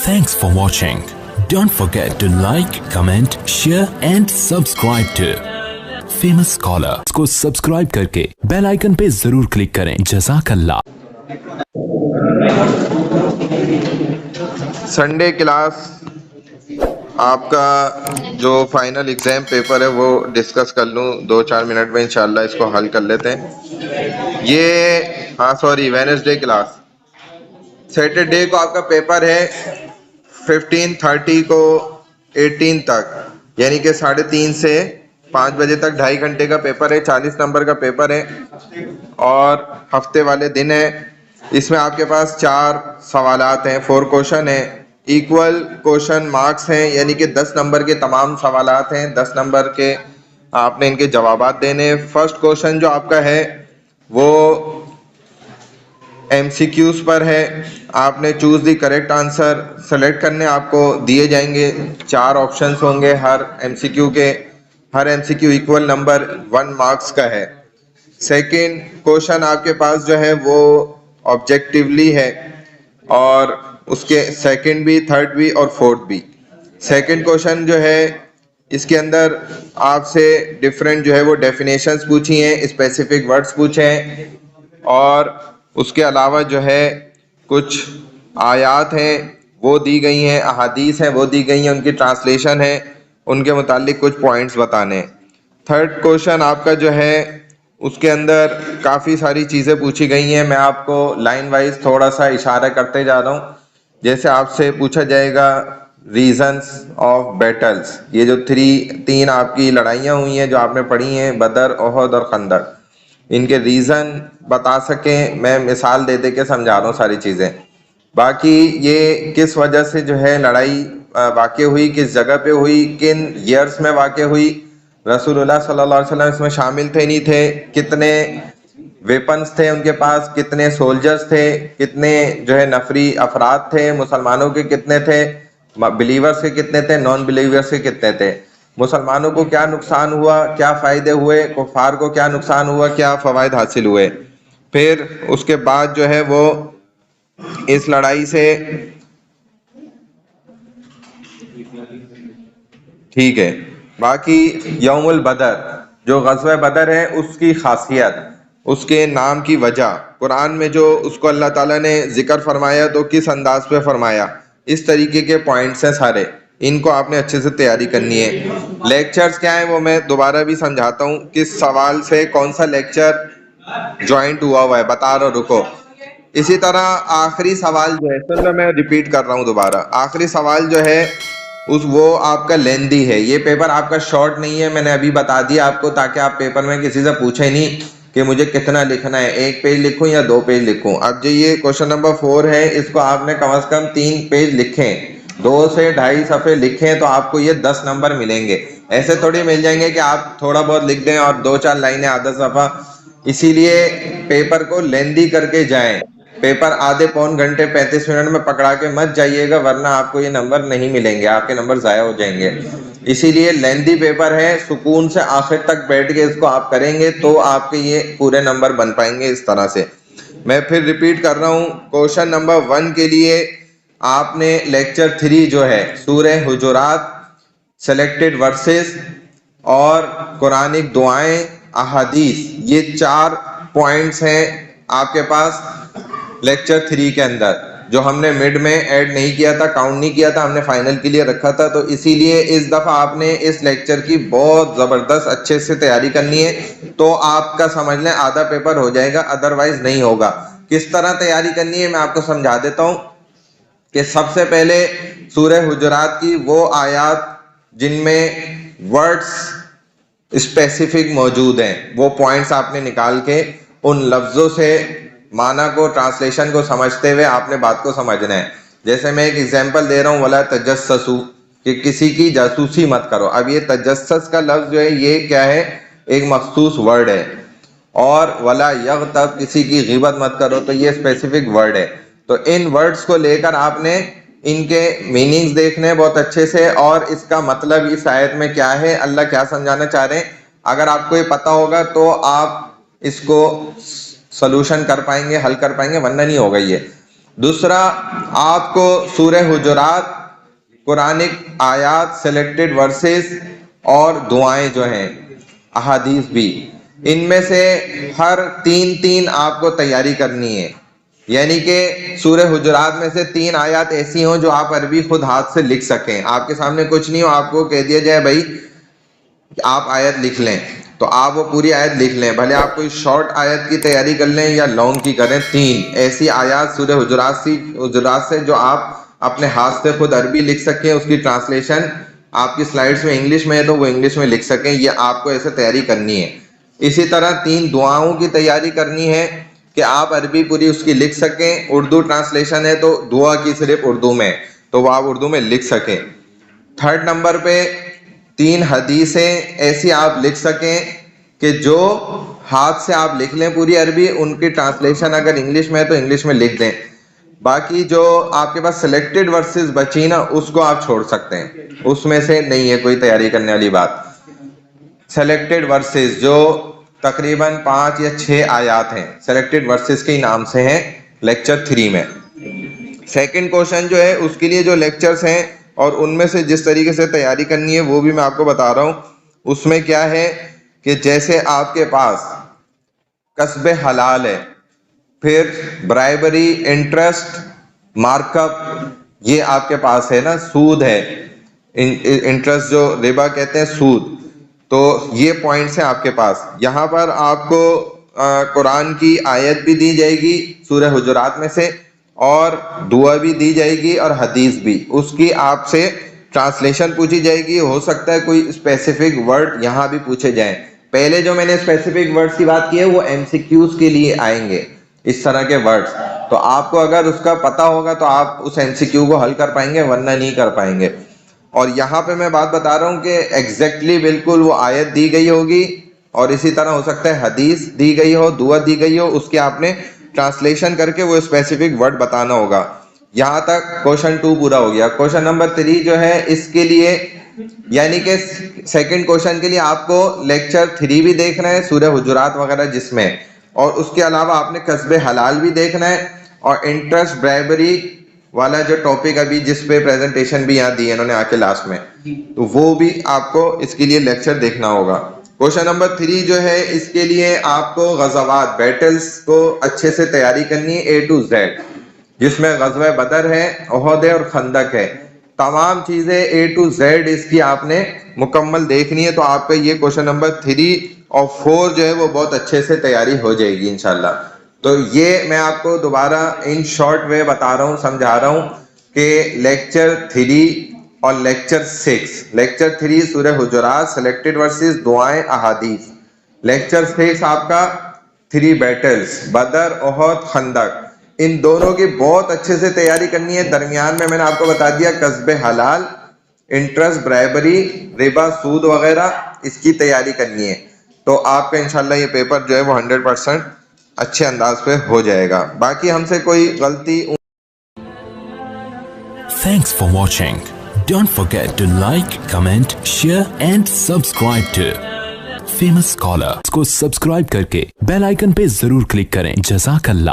Thanks for watching. Don't forget to like, comment, share and subscribe to Famous Scholar को subscribe करके bell icon पे जरूर click करें। जज़ाकल्लाह। संडे क्लास आपका जो फाइनल एग्ज़ाम पेपर है वो डिस्कस कर लूँ 2-4 मिनट में, इंशाल्लाह इसको हल कर लेते हैं। ये वेडनेसडे क्लास, सैटरडे को आपका पेपर है 15:30 को 18 तक, यानी कि 3:30 से 5 बजे तक 2.5 घंटे का पेपर है। 40 नंबर का पेपर है और हफ्ते वाले दिन है। इसमें आपके पास 4 सवालात हैं, 4 क्वेश्चन हैं, इक्वल क्वेश्चन मार्क्स हैं, यानी कि 10 नंबर के तमाम सवालात हैं। 10 नंबर के आपने इनके जवाबात देने। फर्स्ट क्वेश्चन जो आपका है वो MCQs पर है। आपने choose the correct answer select करने आपको दिए जाएंगे। 4 ऑप्शंस होंगे हर MCQ के। हर MCQ इक्वल नंबर 1 मार्क्स का है। सेकंड क्वेश्चन आपके पास जो है वो ऑब्जेक्टिवली है और उसके सेकंड भी, थर्ड भी और फोर्थ भी। सेकंड क्वेश्चन जो है इसके अंदर आपसे डिफरेंट जो है वो डेफिनेशंस पूछी हैं, स्पेसिफिक वर्ड्स पूछे हैं और उसके अलावा जो है कुछ आयात हैं वो दी गई हैं, अहादीस हैं वो दी गई हैं, उनकी ट्रांसलेशन है, उनके मुतालिक कुछ पॉइंट्स बताने। थर्ड क्वेश्चन आपका जो है उसके अंदर काफ़ी सारी चीज़ें पूछी गई हैं। मैं आपको लाइन वाइज थोड़ा सा इशारा करते जा रहा हूँ। जैसे आपसे पूछा जाएगा रीजंस ऑफ बैटल्स, ये जो 3 आपकी लड़ाइयाँ हुई हैं जो आपने पढ़ी हैं, बदर, ओहद और खंदक, इनके रीज़न बता सकें। मैं मिसाल दे के समझा रहा हूँ सारी चीज़ें। बाकी ये किस वजह से जो है लड़ाई वाक़ई हुई, किस जगह पे हुई, किन ईयर्स में वाक़ई हुई, रसूलुल्लाह सल्लल्लाहु अलैहि वसल्लम इसमें शामिल थे नहीं थे, कितने वेपन्स थे उनके पास, कितने सोल्जर्स थे, कितने जो है नफरी अफराद थे, मुसलमानों के कितने थे, बिलीवर्स के कितने थे, नॉन बिलीवर्स के कितने थे, मुसलमानों को क्या नुकसान हुआ, क्या फ़ायदे हुए, कुफार को क्या नुकसान हुआ, क्या फ़वाइद हासिल हुए। फिर उसके बाद जो है वो इस लड़ाई से ठीक है। बाकी यौमुल बदर, जो ग़ज़वा बदर है उसकी खासियत, उसके नाम की वजह, कुरान में जो उसको अल्लाह ताला ने ज़िक्र फरमाया तो किस अंदाज पे फरमाया, इस तरीके के पॉइंट्स हैं सारे। इनको आपने अच्छे से तैयारी करनी है। लेक्चर्स क्या है वो मैं दोबारा भी समझाता हूँ। किस सवाल से कौन सा लेक्चर जॉइंट हुआ है बता रहा, रुको। इसी तरह आखिरी सवाल जो है, चलो मैं रिपीट कर रहा हूँ दोबारा, आखिरी सवाल जो है वो आपका लेंदी है। ये पेपर आपका शॉर्ट नहीं है, मैंने अभी बता दिया आपको, ताकि आप पेपर में किसी से पूछे नहीं कि मुझे कितना लिखना है, 1 पेज लिखूं या 2 पेज लिखूं। अब जो ये क्वेश्चन नंबर 4 है इसको आपने कम से कम 3 पेज लिखें, 2 से 2.5 सफ़े लिखें तो आपको ये 10 नंबर मिलेंगे। ऐसे थोड़ी मिल जाएंगे कि आप थोड़ा बहुत लिख दें और 2-4 लाइनें आधा सफ़ा। इसीलिए पेपर को लेंदी करके जाएं। पेपर आधे पौन घंटे 35 मिनट में पकड़ा के मत जाइएगा, वरना आपको ये नंबर नहीं मिलेंगे, आपके नंबर ज़ाया हो जाएंगे। इसीलिए लेंदी पेपर है, सुकून से आखिर तक बैठ के इसको आप करेंगे तो आपके ये पूरे नंबर बन पाएंगे इस तरह से। मैं फिर रिपीट कर रहा हूँ। क्वेश्चन नंबर 1 के लिए आपने लेक्चर 3 जो है सूरह हुजुरात, सेलेक्टेड वर्सेस और कुरानिक दुआएं, अहादीस, ये 4 पॉइंट्स हैं आपके पास लेक्चर 3 के अंदर, जो हमने मिड में ऐड नहीं किया था, काउंट नहीं किया था, हमने फाइनल के लिए रखा था। तो इसीलिए इस दफ़ा आपने इस लेक्चर की बहुत ज़बरदस्त अच्छे से तैयारी करनी है, तो आपका समझ लें आधा पेपर हो जाएगा, अदरवाइज नहीं होगा। किस तरह तैयारी करनी है मैं आपको समझा देता हूँ कि सबसे पहले सूरह हुजुरात की वो आयात जिनमें वर्ड्स स्पेसिफिक मौजूद हैं, वो पॉइंट्स आपने निकाल के उन लफ्ज़ों से माना को, ट्रांसलेशन को समझते हुए आपने बात को समझना है। जैसे मैं एक एग्जांपल दे रहा हूँ, वला तजस्ससु, कि किसी की जासूसी मत करो। अब ये तजस्सस का लफ्ज़ जो है ये क्या है, एक मखसूस वर्ड है, और वला यग़तब, किसी की ग़ीबत मत करो, तो ये स्पेसिफिक वर्ड है। तो इन वर्ड्स को लेकर आपने इनके मीनिंग्स देखने बहुत अच्छे से, और इसका मतलब इस आयत में क्या है, अल्लाह क्या समझाना चाह रहे हैं। अगर आपको ये पता होगा तो आप इसको सॉल्यूशन कर पाएंगे, हल कर पाएंगे, वरना नहीं होगा ये। दूसरा, आपको सूरह हुजुरात, कुरानिक आयात, सेलेक्टेड वर्सेस और दुआएं जो हैं, अहादीस भी, इनमें से हर 3-3 आपको तैयारी करनी है। यानी कि सूरह हुजुरात में से 3 आयत ऐसी हों जो आप अरबी खुद हाथ से लिख सकें। आपके सामने कुछ नहीं हो, आपको कह दिया जाए भाई आप आयत लिख लें, तो आप वो पूरी आयत लिख लें, भले आप कोई शॉर्ट आयत की तैयारी कर लें या लॉन्ग की करें। 3 ऐसी आयत सूरह हुजुरात से जो आप अपने हाथ से खुद अरबी लिख सकें, उसकी ट्रांसलेशन आपकी स्लाइड्स में इंग्लिश में है तो वो इंग्लिश में लिख सकें, ये आपको ऐसे तैयारी करनी है। इसी तरह 3 दुआओं की तैयारी करनी है कि आप अरबी पूरी उसकी लिख सकें, उर्दू ट्रांसलेशन है तो दुआ की सिर्फ उर्दू में, तो वो आप उर्दू में लिख सकें। 3rd नंबर पे 3 हदीसें ऐसी आप लिख सकें कि जो हाथ से आप लिख लें पूरी अरबी, उनकी ट्रांसलेशन अगर इंग्लिश में है तो इंग्लिश में लिख दें। बाकी जो आपके पास सिलेक्टेड वर्सेस बची ना, उसको आप छोड़ सकते हैं, उसमें से नहीं है कोई तैयारी करने वाली बात। सेलेक्टेड वर्सेस जो तकरीबन 5 या 6 आयात हैं, सेलेक्टेड वर्सेस के नाम से हैं लेक्चर 3 में। सेकंड क्वेश्चन जो है उसके लिए जो लेक्चर्स हैं और उनमें से जिस तरीके से तैयारी करनी है वो भी मैं आपको बता रहा हूँ। उसमें क्या है कि जैसे आपके पास कस्बे हलाल है, फिर ब्राइबरी, इंटरेस्ट, मार्कअप, ये आपके पास है ना, सूद है, इंटरेस्ट जो रिबा कहते हैं, सूद, तो ये पॉइंट्स हैं आपके पास। यहाँ पर आपको कुरान की आयत भी दी जाएगी सूरह हुजुरात में से, और दुआ भी दी जाएगी और हदीस भी, उसकी आपसे ट्रांसलेशन पूछी जाएगी। हो सकता है कोई स्पेसिफिक वर्ड यहाँ भी पूछे जाएं। पहले जो मैंने स्पेसिफिक वर्ड्स की बात की है वो MCQs के लिए आएंगे, इस तरह के वर्ड्स, तो आपको अगर उसका पता होगा तो आप उस MCQ को हल कर पाएंगे, वरना नहीं कर पाएंगे। और यहाँ पे मैं बात बता रहा हूँ कि एग्जैक्टली बिल्कुल वो आयत दी गई होगी, और इसी तरह हो सकता है हदीस दी गई हो, दुआ दी गई हो, उसके आपने ट्रांसलेशन करके वो स्पेसिफिक वर्ड बताना होगा। यहाँ तक क्वेश्चन 2 पूरा हो गया। क्वेश्चन नंबर 3 जो है इसके लिए, यानी कि सेकंड क्वेश्चन के लिए आपको लेक्चर 3 भी देखना है सूरह हुजुरात वगैरह जिसमें, और उसके अलावा आपने कस्बे हलाल भी देखना है, और इंटरेस्ट ब्राइबरी वाला जो टॉपिक अभी जिस पे प्रेजेंटेशन भी यहाँ दी है इन्होंने आके लास्ट में, तो वो भी आपको इसके लिए लेक्चर देखना होगा। क्वेश्चन नंबर 3 जो है इसके लिए आपको गज़वात, बैटल्स को अच्छे से तैयारी करनी है A to Z, जिसमें गज़वा बदर है, उहद है और खंदक है, तमाम चीजें A to Z इसकी आपने मुकम्मल देखनी है। तो आपका ये क्वेश्चन नंबर 3 और 4 जो है वो बहुत अच्छे से तैयारी हो जाएगी इंशाल्लाह। तो ये मैं आपको दोबारा इन शॉर्ट वे बता रहा हूँ, समझा रहा हूँ कि लेक्चर 3 और लेक्चर 6, लेक्चर 3 सूरह हुजुरात, सेलेक्टेड वर्सेस, दुआएं, अहादीस, लेक्चर 6 आपका 3 बैटल्स, बदर, उहद, खंदक, इन दोनों की बहुत अच्छे से तैयारी करनी है। दरमियान में मैंने आपको बता दिया कस्बे हलाल, इंटरेस्ट, ब्राइबरी, रिबा, सूद वगैरह, इसकी तैयारी करनी है। तो आपका इंशाल्लाह ये पेपर जो है वो 100% अच्छे अंदाज पे हो जाएगा। बाकी हमसे कोई गलती। Thanks for watching. Don't forget to like, comment, share and subscribe to Famous Scholar को सब्सक्राइब करके बेल आइकन पे जरूर क्लिक करें। जज़ाकल्लाह।